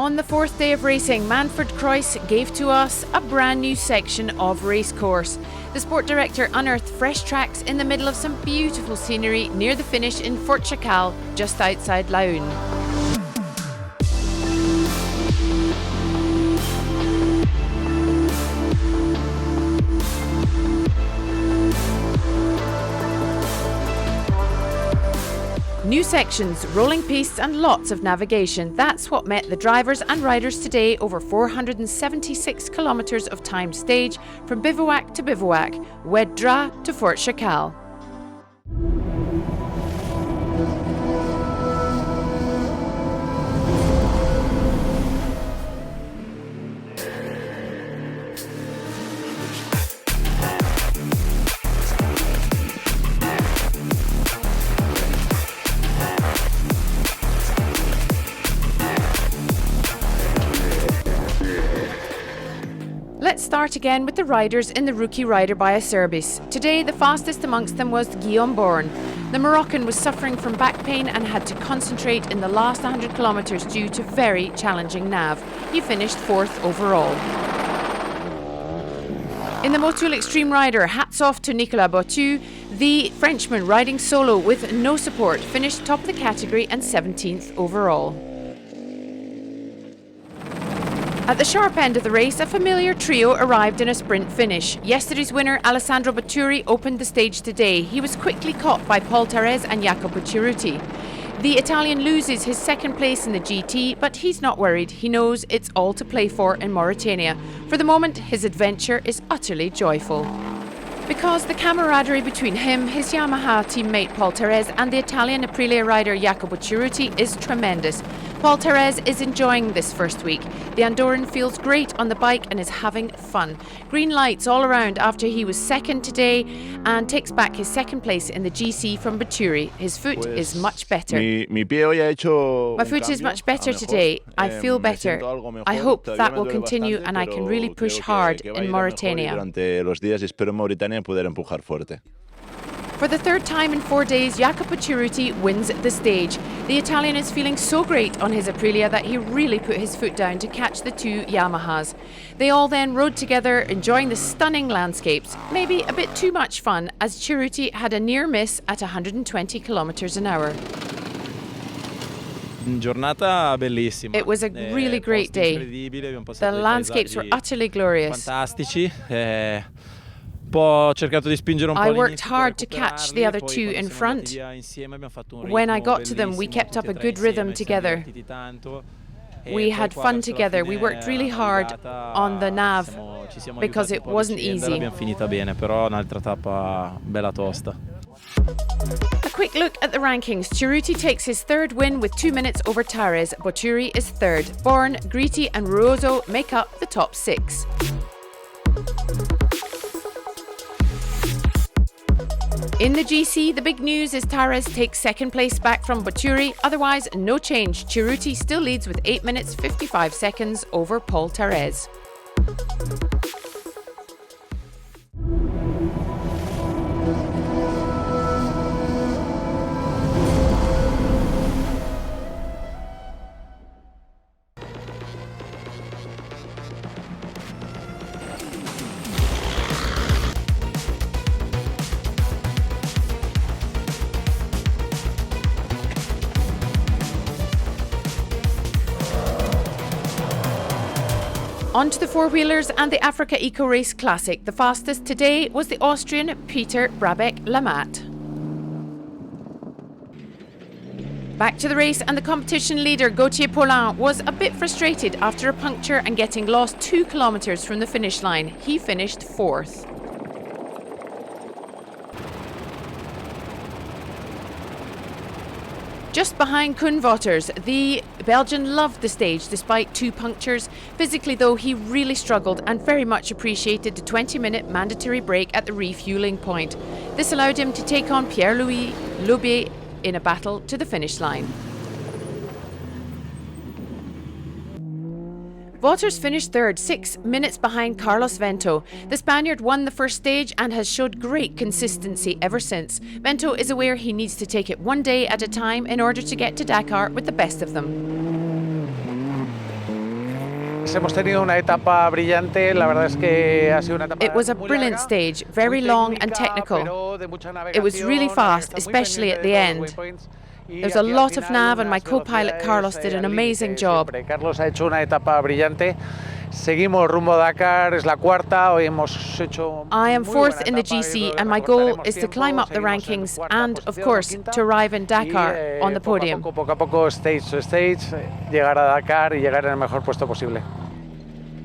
On the fourth day of racing, Manfred Kreuss gave to us a brand new section of racecourse. The sport director unearthed fresh tracks in the middle of some beautiful scenery near the finish in Fort Chacal, just outside Laon. New sections, rolling pistes and lots of navigation. That's what met the drivers and riders today over 476 kilometres of timed stage from bivouac to bivouac, Oued Dra to Fort Chacal. Let's start again with the riders in the Rookie Rider by a Service. Today, the fastest amongst them was Guillaume Born. The Moroccan was suffering from back pain and had to concentrate in the last 100 kilometres due to very challenging nav. He finished 4th overall. In the Motul Extreme Rider, hats off to Nicolas Bottu. The Frenchman riding solo with no support finished top of the category and 17th overall. At the sharp end of the race, a familiar trio arrived in a sprint finish. Yesterday's winner, Alessandro Batturi, opened the stage today. He was quickly caught by Paul Tarez and Jacopo Cerruti. The Italian loses his second place in the GT, but he's not worried. He knows it's all to play for in Mauritania. For the moment, his adventure is utterly joyful. Because the camaraderie between him, his Yamaha teammate Paul Tarez and the Italian Aprilia rider Jacopo Cerruti is tremendous. Paul Tarez is enjoying this first week. The Andorran feels great on the bike and is having fun. Green lights all around after he was second today and takes back his second place in the GC from Batturi. His foot is much better. My foot is much better today. I feel better. I hope that will continue and I can really push hard in Mauritania. For the third time in 4 days, Jacopo Cerruti wins the stage. The Italian is feeling so great on his Aprilia that he really put his foot down to catch the two Yamahas. They all then rode together, enjoying the stunning landscapes. Maybe a bit too much fun, as Cerruti had a near miss at 120 kilometres an hour. It was a really great day. The landscapes were utterly glorious. I worked hard to catch the other two in front. When I got to them, we kept up a good rhythm together. We had fun together. We worked really hard on the nav because it wasn't easy. A quick look at the rankings. Cerruti takes his third win with 2 minutes over Tarez. Batturi is third. Born, Gritti and Ruoso make up the top 6. In the GC, the big news is Tarez takes second place back from Batturi. Otherwise, no change. Cerruti still leads with 8 minutes 55 seconds over Paul Tarez. On to the four-wheelers and the Africa Eco Race Classic. The fastest today was the Austrian Peter Brabeck-Lamat. Back to the race, and the competition leader Gauthier Paulin was a bit frustrated after a puncture and getting lost 2 kilometres from the finish line. He finished 4th. Just behind Koen Wouters, the Belgian loved the stage despite 2 punctures. Physically though, he really struggled and very much appreciated the 20-minute mandatory break at the refuelling point. This allowed him to take on Pierre-Louis Laubier in a battle to the finish line. Wouters finished third, 6 minutes behind Carlos Vento. The Spaniard won the first stage and has showed great consistency ever since. Vento is aware he needs to take it one day at a time in order to get to Dakar with the best of them. It was a brilliant stage, very long and technical. It was really fast, especially at the end. There's a lot of nav and my co-pilot Carlos did an amazing job. I am fourth in the GC and my goal is to climb up the rankings and, of course, to arrive in Dakar on the podium.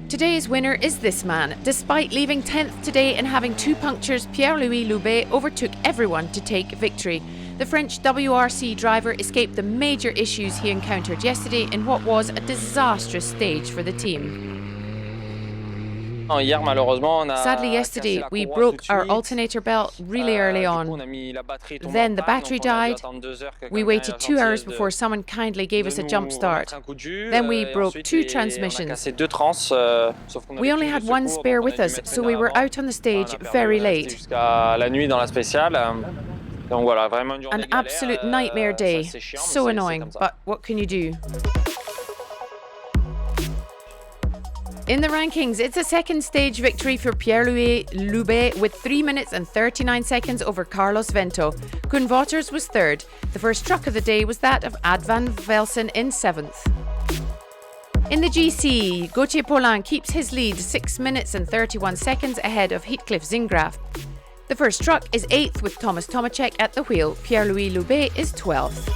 Today's winner is this man. Despite leaving 10th today and having 2 punctures, Pierre-Louis Loubet overtook everyone to take victory. The French WRC driver escaped the major issues he encountered yesterday in what was a disastrous stage for the team. Sadly, yesterday we broke our alternator belt really early on. Then the battery died. We waited 2 hours before someone kindly gave us a jump start. Then we broke 2 transmissions. We only had 1 spare with us, so we were out on the stage very late. An absolute nightmare day. So annoying, but what can you do? In the rankings, it's a second stage victory for Pierre-Louis Loubet with 3 minutes and 39 seconds over Carlos Vento. Koen Wouters was third. The first truck of the day was that of Ad van Velsen in 7th. In the GC, Gauthier Paulin keeps his lead 6 minutes and 31 seconds ahead of Heathcliff Zingraf. The first truck is 8th with Thomas Tomacek at the wheel. Pierre-Louis Loubet is 12th.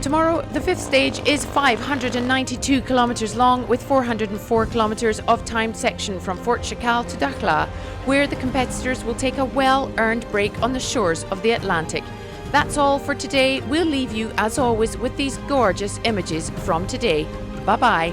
Tomorrow, the 5th stage is 592 kilometres long with 404 kilometres of timed section from Fort Chakal to Dakar, where the competitors will take a well-earned break on the shores of the Atlantic. That's all for today. We'll leave you, as always, with these gorgeous images from today. Bye-bye.